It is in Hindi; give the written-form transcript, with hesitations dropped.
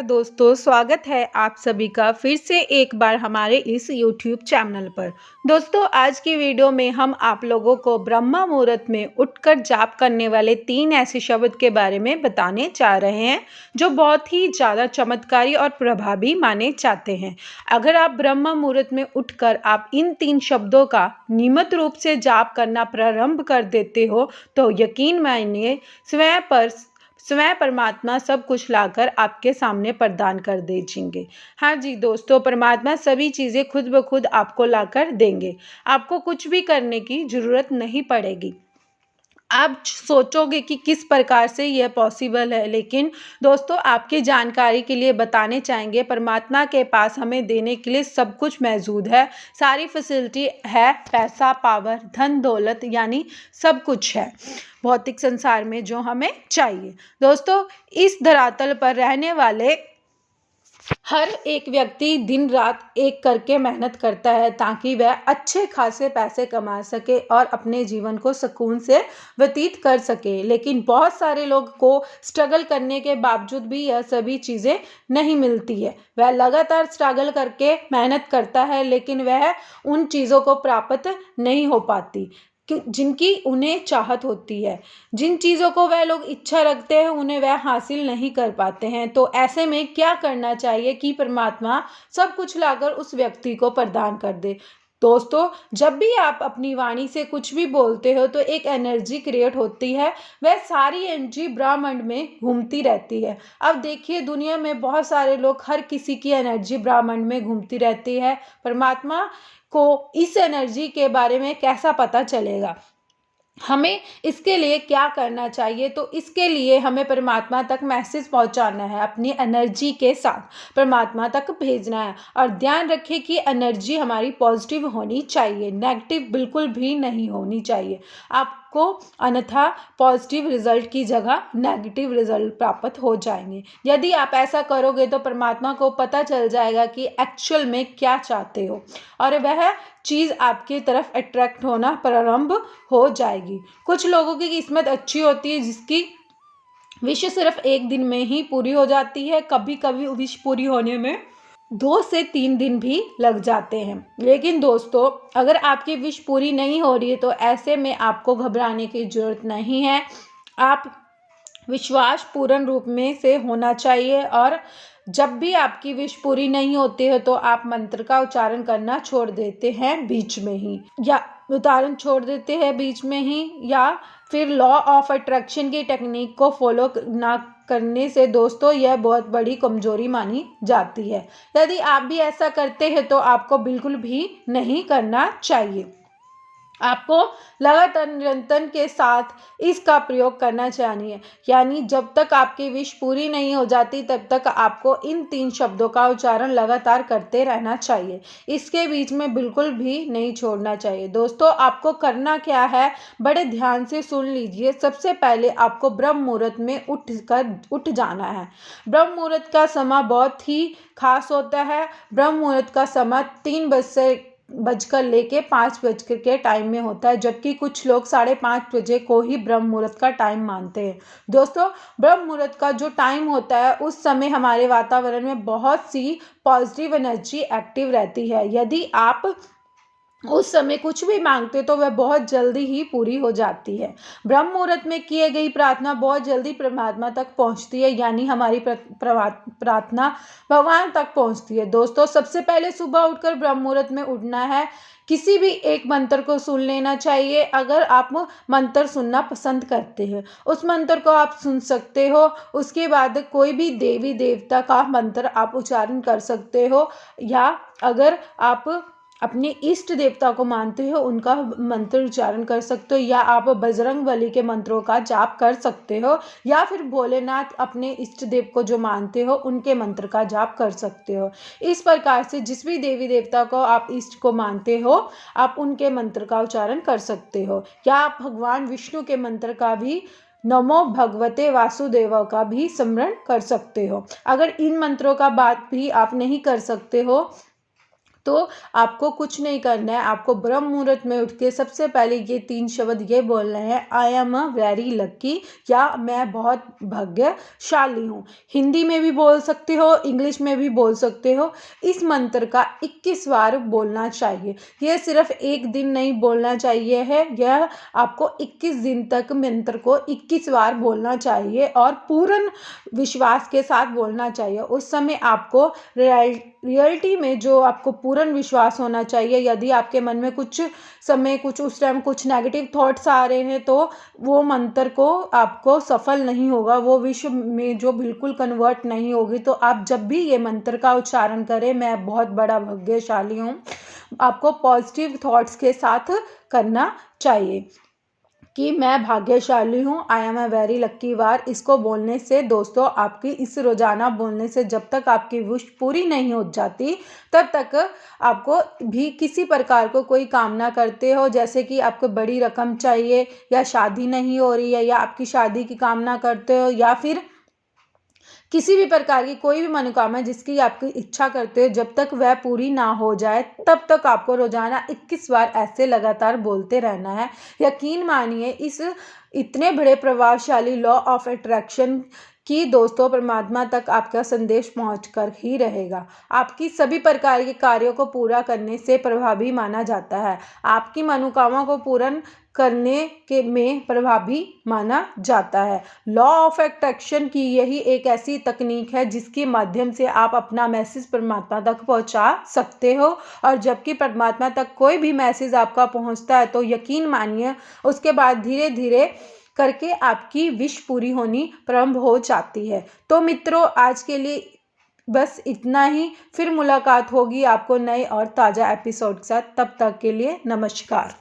दोस्तों, स्वागत है आप सभी का फिर से एक बार हमारे इस YouTube चैनल पर। दोस्तों, आज की वीडियो में हम आप लोगों को ब्रह्म मुहूर्त में उठकर जाप करने वाले 3 ऐसे शब्द के बारे में बताने जा रहे हैं जो बहुत ही ज़्यादा चमत्कारी और प्रभावी माने जाते हैं। अगर आप ब्रह्म मुहूर्त में उठकर आप इन 3 शब्दों का नियमित रूप से जाप करना प्रारंभ कर देते हो तो यकीन मानिए स्वयं परमात्मा सब कुछ लाकर आपके सामने प्रदान कर दीजिएंगे। हाँ जी दोस्तों, परमात्मा सभी चीज़ें खुद ब खुद आपको लाकर देंगे। आपको कुछ भी करने की ज़रूरत नहीं पड़ेगी। आप सोचोगे कि किस प्रकार से यह पॉसिबल है, लेकिन दोस्तों आपकी जानकारी के लिए बताने चाहेंगे परमात्मा के पास हमें देने के लिए सब कुछ मौजूद है। सारी फैसिलिटी है, पैसा, पावर, धन दौलत यानी सब कुछ है भौतिक संसार में जो हमें चाहिए। दोस्तों, इस धरातल पर रहने वाले हर एक व्यक्ति दिन रात एक करके मेहनत करता है ताकि वह अच्छे खासे पैसे कमा सके और अपने जीवन को सुकून से व्यतीत कर सके। लेकिन बहुत सारे लोग को स्ट्रगल करने के बावजूद भी यह सभी चीज़ें नहीं मिलती है। वह लगातार स्ट्रगल करके मेहनत करता है लेकिन वह उन चीज़ों को प्राप्त नहीं हो पाती जिनकी उन्हें चाहत होती है। जिन चीज़ों को वह लोग इच्छा रखते हैं उन्हें वह हासिल नहीं कर पाते हैं। तो ऐसे में क्या करना चाहिए कि परमात्मा सब कुछ लाकर उस व्यक्ति को प्रदान कर दे। दोस्तों, जब भी आप अपनी वाणी से कुछ भी बोलते हो तो एक एनर्जी क्रिएट होती है। वह सारी एनर्जी ब्रह्मांड में घूमती रहती है। अब देखिए, दुनिया में बहुत सारे लोग, हर किसी की एनर्जी ब्रह्मांड में घूमती रहती है। परमात्मा को इस एनर्जी के बारे में कैसा पता चलेगा? हमें इसके लिए क्या करना चाहिए? तो इसके लिए हमें परमात्मा तक मैसेज पहुंचाना है, अपनी एनर्जी के साथ परमात्मा तक भेजना है। और ध्यान रखें कि एनर्जी हमारी पॉजिटिव होनी चाहिए, नेगेटिव बिल्कुल भी नहीं होनी चाहिए। आपको अन्यथा पॉजिटिव रिजल्ट की जगह नेगेटिव रिजल्ट प्राप्त हो जाएंगे। यदि आप ऐसा करोगे तो परमात्मा को पता चल जाएगा कि एक्चुअल में क्या चाहते हो और वह चीज़ आपकी तरफ अट्रैक्ट होना प्रारंभ हो जाएगी। कुछ लोगों की किस्मत अच्छी होती है जिसकी विश सिर्फ एक दिन में ही पूरी हो जाती है। कभी कभी विश पूरी होने में 2 से 3 दिन भी लग जाते हैं। लेकिन दोस्तों, अगर आपकी विश पूरी नहीं हो रही है तो ऐसे में आपको घबराने की जरूरत नहीं है। आप विश्वास पूर्ण रूप में से होना चाहिए और जब भी आपकी विश पूरी नहीं होती है तो आप मंत्र का उच्चारण करना छोड़ देते हैं बीच में ही, या फिर लॉ ऑफ अट्रैक्शन की टेक्निक को फॉलो ना करने से दोस्तों यह बहुत बड़ी कमजोरी मानी जाती है। यदि आप भी ऐसा करते हैं तो आपको बिल्कुल भी नहीं करना चाहिए। आपको लगातार निरंतर के साथ इसका प्रयोग करना चाहिए, यानी जब तक आपकी विश पूरी नहीं हो जाती तब तक आपको इन 3 शब्दों का उच्चारण लगातार करते रहना चाहिए। इसके बीच में बिल्कुल भी नहीं छोड़ना चाहिए। दोस्तों, आपको करना क्या है, बड़े ध्यान से सुन लीजिए। सबसे पहले आपको ब्रह्म मुहूर्त में उठ जाना है। ब्रह्म मुहूर्त का समय बहुत ही खास होता है। ब्रह्म मुहूर्त का समय 3 बजकर लेके 5 बजकर के टाइम में होता है, जबकि कुछ लोग 5:30 बजे को ही ब्रह्म मुहूर्त का टाइम मानते हैं। दोस्तों, ब्रह्म मुहूर्त का जो टाइम होता है उस समय हमारे वातावरण में बहुत सी पॉजिटिव एनर्जी एक्टिव रहती है। यदि आप उस समय कुछ भी मांगते तो वह बहुत जल्दी ही पूरी हो जाती है। ब्रह्म मुहूर्त में किए गई प्रार्थना बहुत जल्दी परमात्मा तक पहुंचती है, यानी हमारी प्रार्थना भगवान तक पहुंचती है। दोस्तों, सबसे पहले सुबह उठकर ब्रह्म मुहूर्त में उठना है। किसी भी एक मंत्र को सुन लेना चाहिए। अगर आप मंत्र सुनना पसंद करते हैं उस मंत्र को आप सुन सकते हो। उसके बाद कोई भी देवी देवता का मंत्र आप उच्चारण कर सकते हो, या अगर आप अपने इष्ट देवता को मानते हो उनका मंत्र उच्चारण कर सकते हो, या आप बजरंग बली के मंत्रों का जाप कर सकते हो, या फिर भोलेनाथ अपने इष्ट देव को जो मानते हो उनके मंत्र का जाप कर सकते हो। इस प्रकार से जिस भी देवी देवता को आप इष्ट को मानते हो आप उनके मंत्र का उच्चारण कर सकते हो, या आप भगवान विष्णु के मंत्र का भी, नमो भगवते वासुदेव का भी स्मरण कर सकते हो। अगर इन मंत्रों का बात भी आप नहीं कर सकते हो तो आपको कुछ नहीं करना है, आपको ब्रह्म मुहूर्त में उठ के सबसे पहले ये 3 शब्द ये बोलने हैं, I am a very lucky, या मैं बहुत भाग्यशाली हूँ। हिंदी में भी बोल सकते हो, इंग्लिश में भी बोल सकते हो। इस मंत्र का 21 बार बोलना चाहिए। ये सिर्फ एक दिन नहीं बोलना चाहिए है, यह आपको 21 दिन तक मंत्र को 21 बार बोलना चाहिए और पूर्ण विश्वास के साथ बोलना चाहिए। उस समय आपको रियलिटी में जो आपको पूर्ण विश्वास होना चाहिए। यदि आपके मन में कुछ समय उस टाइम कुछ नेगेटिव थॉट्स आ रहे हैं तो वो मंत्र को आपको सफल नहीं होगा, वो विश्व में जो बिल्कुल कन्वर्ट नहीं होगी। तो आप जब भी ये मंत्र का उच्चारण करें, मैं बहुत बड़ा भाग्यशाली हूँ, आपको पॉजिटिव थॉट्स के साथ करना चाहिए कि मैं भाग्यशाली हूँ, आई एम अ वेरी लक्की वार। इसको बोलने से दोस्तों, आपकी इस रोज़ाना बोलने से जब तक आपकी विश पूरी नहीं हो जाती तब तक आपको भी किसी प्रकार को कोई कामना करते हो, जैसे कि आपको बड़ी रकम चाहिए, या शादी नहीं हो रही है, या आपकी शादी की कामना करते हो, या फिर किसी भी प्रकार की कोई भी मनोकामना जिसकी आपकी इच्छा करते हो, जब तक वह पूरी ना हो जाए तब तक आपको रोजाना 21 बार ऐसे लगातार बोलते रहना है। यकीन मानिए, इस इतने बड़े प्रभावशाली लॉ ऑफ अट्रैक्शन कि दोस्तों परमात्मा तक आपका संदेश पहुंच कर ही रहेगा। आपकी सभी प्रकार के कार्यों को पूरा करने से प्रभावी माना जाता है। आपकी मनोकामना को पूर्ण करने के में प्रभावी माना जाता है। लॉ ऑफ अट्रैक्शन की यही एक ऐसी तकनीक है जिसके माध्यम से आप अपना मैसेज परमात्मा तक पहुंचा सकते हो, और जबकि परमात्मा तक कोई भी मैसेज आपका पहुंचता है तो यकीन मानिए उसके बाद धीरे धीरे करके आपकी विश पूरी होनी प्रारंभ हो जाती है। तो मित्रों, आज के लिए बस इतना ही। फिर मुलाकात होगी आपको नए और ताज़ा एपिसोड के साथ। तब तक के लिए नमस्कार।